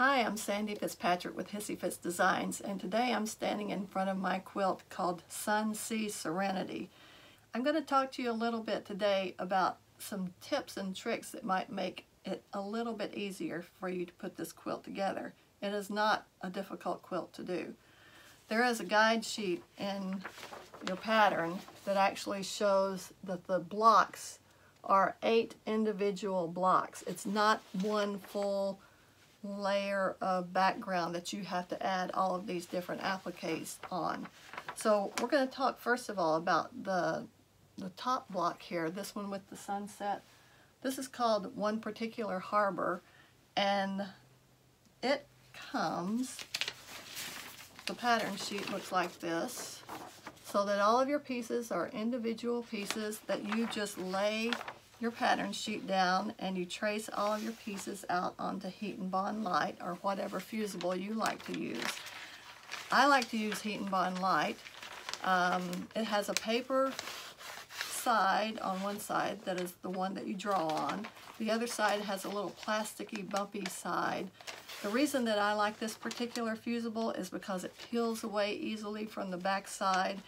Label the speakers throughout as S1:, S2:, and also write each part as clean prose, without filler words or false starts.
S1: Hi, I'm Sandy Fitzpatrick with Hissy Fitz Designs, and today I'm standing in front of my quilt called Sun Sea Serenity. I'm going to talk to you a little bit today about some tips and tricks that might make it a little bit easier for you to put this quilt together. It is not a difficult quilt to do. There is a guide sheet in your pattern that actually shows that the blocks are 8 individual blocks. It's not one full layer of background that you have to add all of these different appliques on. So we're going to talk first of all about the top block here, this one with the sunset. This is called One Particular Harbor, and it comes, the pattern sheet looks like this, so that all of your pieces are individual pieces that you just lay your pattern sheet down and you trace all of your pieces out onto Heat and Bond Light or whatever fusible you like to use. I like to use Heat and Bond Light. It has a paper side on one side that is the one that you draw on. The other side has a little plasticky bumpy side. The reason that I like this particular fusible is because it peels away easily from the back side,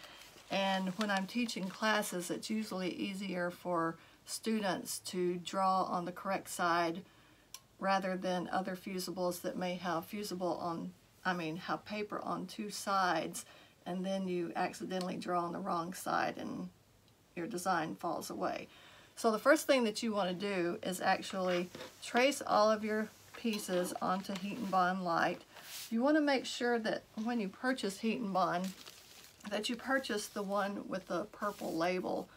S1: and when I'm teaching classes it's usually easier for students to draw on the correct side rather than other fusibles that may have have paper on two sides, and then you accidentally draw on the wrong side and your design falls away. So the first thing that you want to do is actually trace all of your pieces onto Heat and Bond Light. You want to make sure that when you purchase Heat and Bond that you purchase the one with the purple label.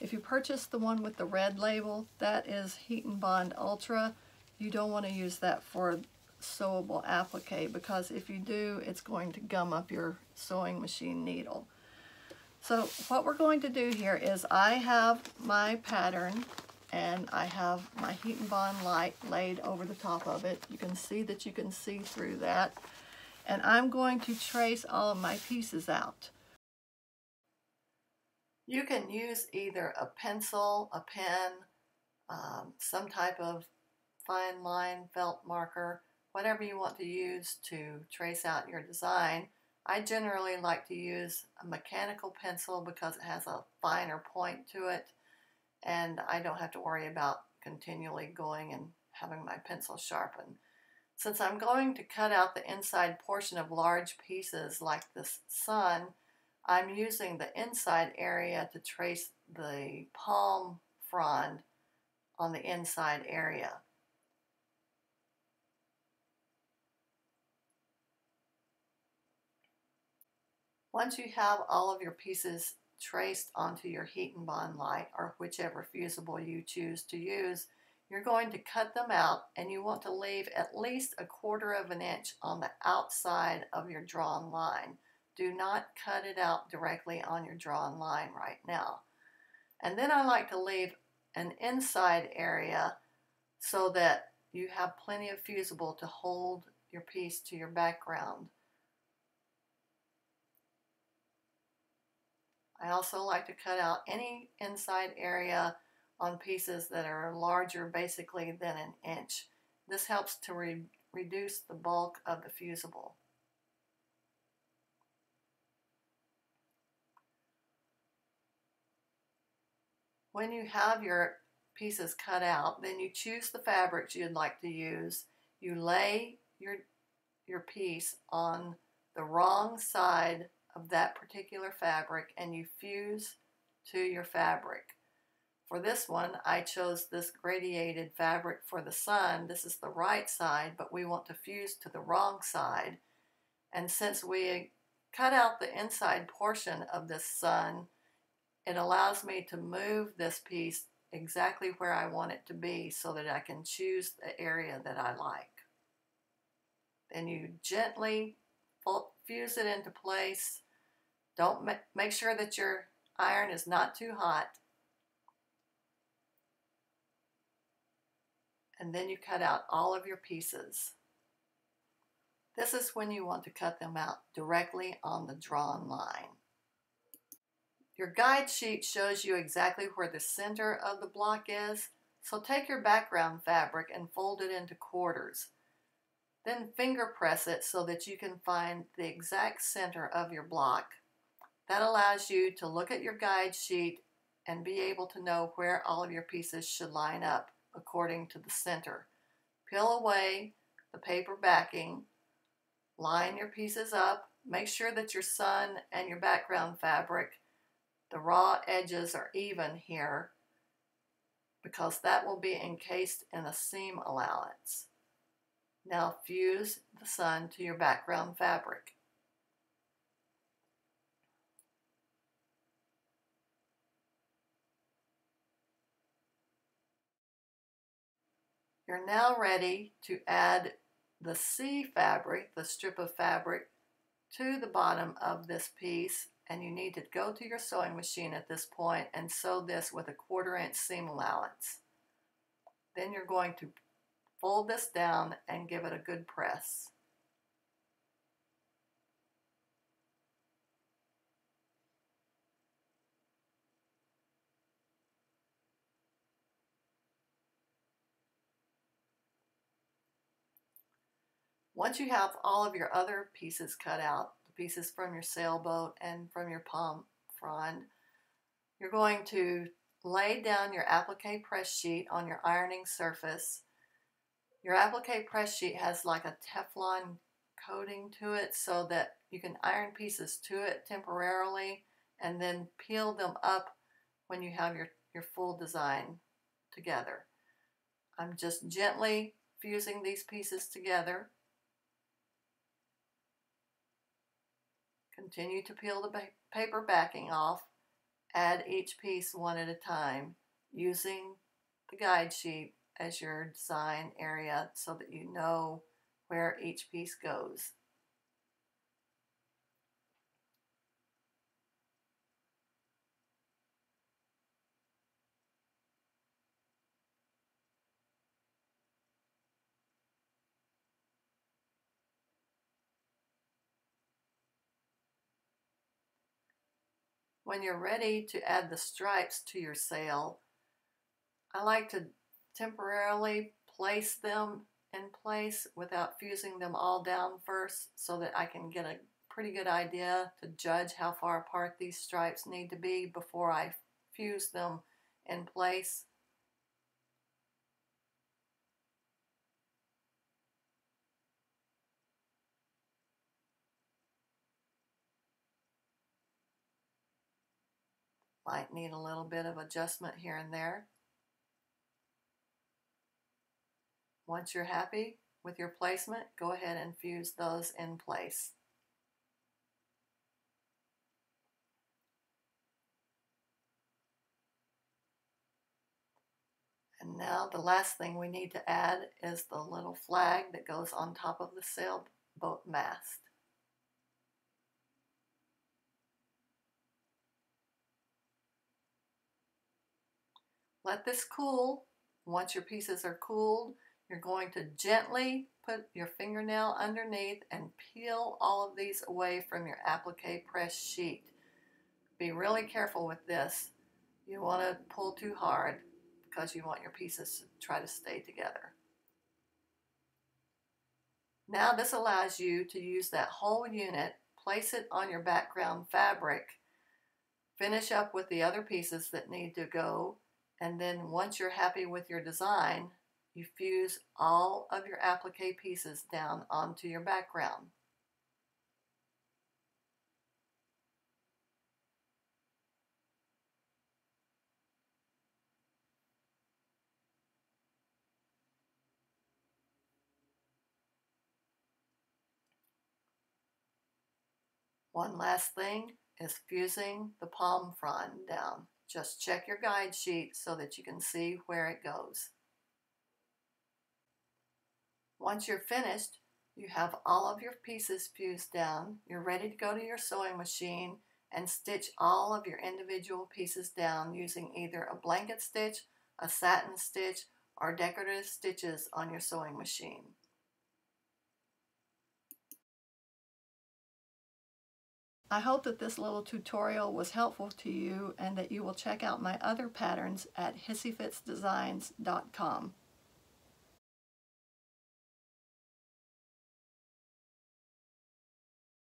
S1: If you purchase the one with the red label, that is Heat and Bond Ultra. You don't want to use that for sewable applique, because if you do, it's going to gum up your sewing machine needle. So what we're going to do here is I have my pattern and I have my Heat and Bond Light laid over the top of it. You can see that you can see through that. And I'm going to trace all of my pieces out. You can use either a pencil, a pen, some type of fine line felt marker, whatever you want to use to trace out your design. I generally like to use a mechanical pencil because it has a finer point to it, and I don't have to worry about continually going and having my pencil sharpened. Since I'm going to cut out the inside portion of large pieces like this sun, I'm using the inside area to trace the palm frond on the inside area. Once you have all of your pieces traced onto your Heat and Bond Light, or whichever fusible you choose to use, you're going to cut them out, and you want to leave at least 1/4 of an inch on the outside of your drawn line. Do not cut it out directly on your drawn line right now. And then I like to leave an inside area so that you have plenty of fusible to hold your piece to your background. I also like to cut out any inside area on pieces that are larger basically than 1 inch. This helps to reduce the bulk of the fusible. When you have your pieces cut out, then you choose the fabrics you'd like to use. You lay your piece on the wrong side of that particular fabric and you fuse to your fabric. For this one, I chose this gradiated fabric for the sun. This is the right side, but we want to fuse to the wrong side. And since we cut out the inside portion of this sun, it allows me to move this piece exactly where I want it to be so that I can choose the area that I like. Then you gently fuse it into place. Don't make sure that your iron is not too hot. And then you cut out all of your pieces. This is when you want to cut them out directly on the drawn line. Your guide sheet shows you exactly where the center of the block is, so take your background fabric and fold it into quarters. Then finger press it so that you can find the exact center of your block. That allows you to look at your guide sheet and be able to know where all of your pieces should line up according to the center. Peel away the paper backing, line your pieces up, make sure that your sun and your background fabric, the raw edges are even here, because that will be encased in a seam allowance. Now fuse the sun to your background fabric. You're now ready to add the C fabric, the strip of fabric, to the bottom of this piece, and you need to go to your sewing machine at this point and sew this with a 1/4 inch seam allowance. Then you're going to fold this down and give it a good press. Once you have all of your other pieces cut out, the pieces from your sailboat and from your palm frond, you're going to lay down your applique press sheet on your ironing surface. Your applique press sheet has like a Teflon coating to it so that you can iron pieces to it temporarily and then peel them up when you have your full design together. I'm just gently fusing these pieces together. Continue to peel the paper backing off. Add each piece one at a time, using the guide sheet as your design area so that you know where each piece goes. When you're ready to add the stripes to your sail, I like to temporarily place them in place without fusing them all down first so that I can get a pretty good idea to judge how far apart these stripes need to be before I fuse them in place. Might need a little bit of adjustment here and there. Once you're happy with your placement, go ahead and fuse those in place. And now the last thing we need to add is the little flag that goes on top of the sailboat mast. Let this cool. Once your pieces are cooled, you're going to gently put your fingernail underneath and peel all of these away from your applique press sheet. Be really careful with this. You want to pull too hard because you want your pieces to try to stay together. Now this allows you to use that whole unit, place it on your background fabric, finish up with the other pieces that need to go, and then once you're happy with your design, you fuse all of your applique pieces down onto your background. One last thing is fusing the palm frond down. Just check your guide sheet so that you can see where it goes. Once you're finished, you have all of your pieces fused down. You're ready to go to your sewing machine and stitch all of your individual pieces down using either a blanket stitch, a satin stitch, or decorative stitches on your sewing machine. I hope that this little tutorial was helpful to you and that you will check out my other patterns at hissyfitsdesigns.com.